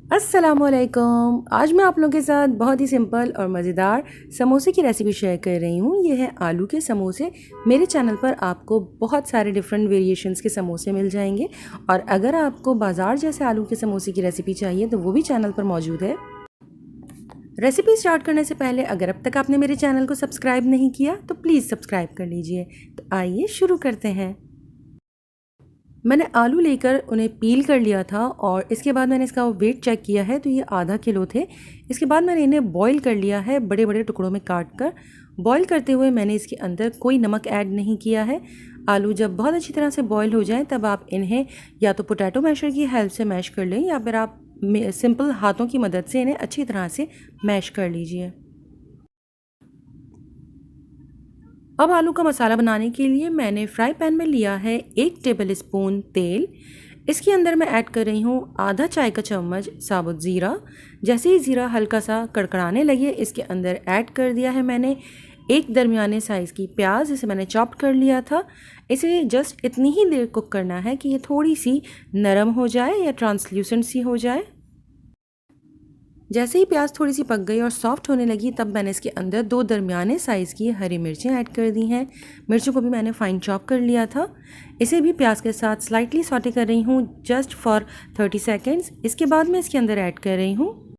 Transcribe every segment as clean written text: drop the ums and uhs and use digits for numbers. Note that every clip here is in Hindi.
अस्सलामुअलैकुम। आज मैं आप लोगों के साथ बहुत ही सिंपल और मज़ेदार समोसे की रेसिपी शेयर कर रही हूँ। ये है आलू के समोसे। मेरे चैनल पर आपको बहुत सारे डिफरेंट वेरिएशंस के समोसे मिल जाएंगे और अगर आपको बाज़ार जैसे आलू के समोसे की रेसिपी चाहिए तो वो भी चैनल पर मौजूद है। रेसिपी स्टार्ट करने से पहले अगर अब तक आपने मेरे चैनल को सब्सक्राइब नहीं किया तो प्लीज़ सब्सक्राइब कर लीजिए। तो आइए शुरू करते हैं। मैंने आलू लेकर उन्हें पील कर लिया था और इसके बाद मैंने इसका वेट चेक किया है तो ये आधा किलो थे। इसके बाद मैंने इन्हें बॉईल कर लिया है बड़े बड़े टुकड़ों में काट कर। बॉईल करते हुए मैंने इसके अंदर कोई नमक ऐड नहीं किया है। आलू जब बहुत अच्छी तरह से बॉईल हो जाए तब आप इन्हें या तो पोटैटो मैशर की हेल्प से मैश कर लें या फिर आप सिंपल हाथों की मदद से इन्हें अच्छी तरह से मैश कर लीजिए। अब आलू का मसाला बनाने के लिए मैंने फ्राई पैन में लिया है 1 टेबल स्पून तेल। इसके अंदर मैं ऐड कर रही हूँ आधा चाय का चम्मच साबुत ज़ीरा। जैसे ही ज़ीरा हल्का सा कड़कड़ाने लगे इसके अंदर ऐड कर दिया है मैंने एक दरमियाने साइज़ की प्याज, इसे मैंने चॉप कर लिया था। इसे जस्ट इतनी ही देर कुक करना है कि ये थोड़ी सी नरम हो जाए या ट्रांसल्यूसेंट सी हो जाए। जैसे ही प्याज थोड़ी सी पक गई और सॉफ्ट होने लगी तब मैंने इसके अंदर 2 दरमियाने साइज़ की हरी मिर्चें ऐड कर दी हैं। मिर्चों को भी मैंने फाइन चॉप कर लिया था। इसे भी प्याज के साथ स्लाइटली सॉटे कर रही हूँ जस्ट फॉर 30 सेकेंड्स। इसके बाद मैं इसके अंदर ऐड कर रही हूँ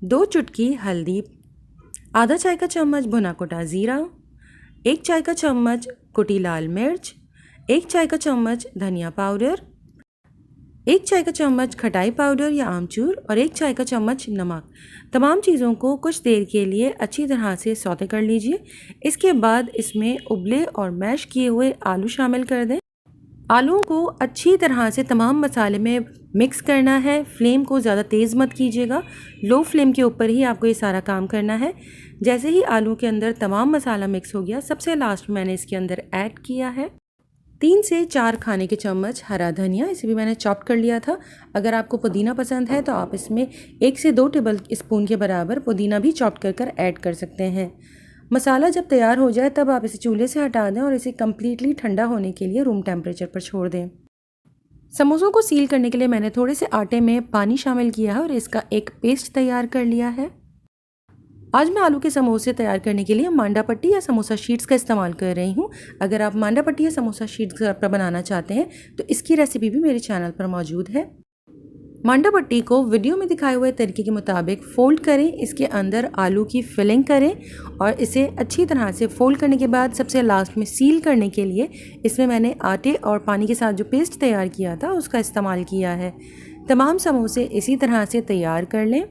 2 चुटकी हल्दी, आधा चाय का चम्मच भुना कुटा ज़ीरा, 1 चाय का चम्मच कुटी लाल मिर्च, 1 चाय का चम्मच धनिया पाउडर, 1 चाय का चम्मच खटाई पाउडर या आमचूर और 1 चाय का चम्मच नमक। तमाम चीज़ों को कुछ देर के लिए अच्छी तरह से सौते कर लीजिए। इसके बाद इसमें उबले और मैश किए हुए आलू शामिल कर दें। आलूओं को अच्छी तरह से तमाम मसाले में मिक्स करना है। फ्लेम को ज़्यादा तेज़ मत कीजिएगा, लो फ्लेम के ऊपर ही आपको ये सारा काम करना है। जैसे ही आलू के अंदर तमाम मसाला मिक्स हो गया सबसे लास्ट में मैंने इसके अंदर ऐड किया है 3 से 4 खाने के चम्मच हरा धनिया, इसे भी मैंने चॉप कर लिया था। अगर आपको पुदीना पसंद है तो आप इसमें 1 से 2 टेबल स्पून के बराबर पुदीना भी चॉप कर ऐड कर सकते हैं। मसाला जब तैयार हो जाए तब आप इसे चूल्हे से हटा दें और इसे कम्प्लीटली ठंडा होने के लिए रूम टेम्परेचर पर छोड़ दें। समोसों को सील करने के लिए मैंने थोड़े से आटे में पानी शामिल किया है और इसका एक पेस्ट तैयार कर लिया है। आज मैं आलू के समोसे तैयार करने के लिए मांडा पट्टी या समोसा शीट्स का इस्तेमाल कर रही हूँ। अगर आप मांडा पट्टी या समोसा शीट्स पर बनाना चाहते हैं तो इसकी रेसिपी भी मेरे चैनल पर मौजूद है। मांडा पट्टी को वीडियो में दिखाए हुए तरीके के मुताबिक फ़ोल्ड करें, इसके अंदर आलू की फिलिंग करें और इसे अच्छी तरह से फ़ोल्ड करने के बाद सबसे लास्ट में सील करने के लिए इसमें मैंने आटे और पानी के साथ जो पेस्ट तैयार किया था उसका इस्तेमाल किया है। तमाम समोसे इसी तरह से तैयार कर लें।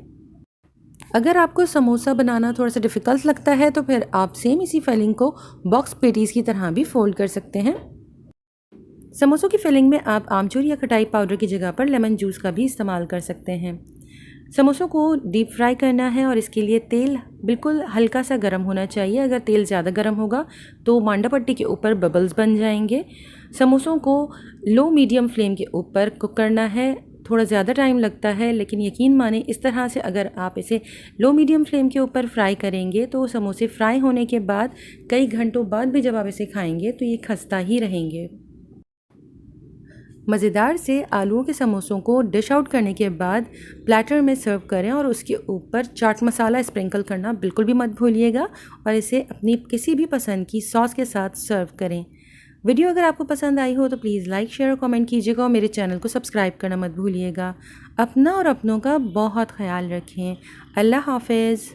अगर आपको समोसा बनाना थोड़ा सा डिफ़िकल्ट लगता है तो फिर आप सेम इसी फिलिंग को बॉक्स पेटीज़ की तरह भी फोल्ड कर सकते हैं। समोसों की फिलिंग में आप आमचूर या खटाई पाउडर की जगह पर लेमन जूस का भी इस्तेमाल कर सकते हैं। समोसों को डीप फ्राई करना है और इसके लिए तेल बिल्कुल हल्का सा गर्म होना चाहिए। अगर तेल ज़्यादा गर्म होगा तो मांडा पट्टी के ऊपर बबल्स बन जाएंगे। समोसों को लो मीडियम फ्लेम के ऊपर कुक करना है। थोड़ा ज़्यादा टाइम लगता है लेकिन यकीन माने इस तरह से अगर आप इसे लो मीडियम फ्लेम के ऊपर फ्राई करेंगे तो समोसे फ्राई होने के बाद कई घंटों बाद भी जब आप इसे खाएंगे तो ये खस्ता ही रहेंगे। मज़ेदार से आलूओं के समोसों को डिश आउट करने के बाद प्लेटर में सर्व करें और उसके ऊपर चाट मसाला स्प्रिंकल करना बिल्कुल भी मत भूलिएगा और इसे अपनी किसी भी पसंद की सॉस के साथ सर्व करें। वीडियो अगर आपको पसंद आई हो तो प्लीज़ लाइक शेयर और कमेंट कीजिएगा और मेरे चैनल को सब्सक्राइब करना मत भूलिएगा। अपना और अपनों का बहुत ख्याल रखें। अल्लाह हाफ़िज़।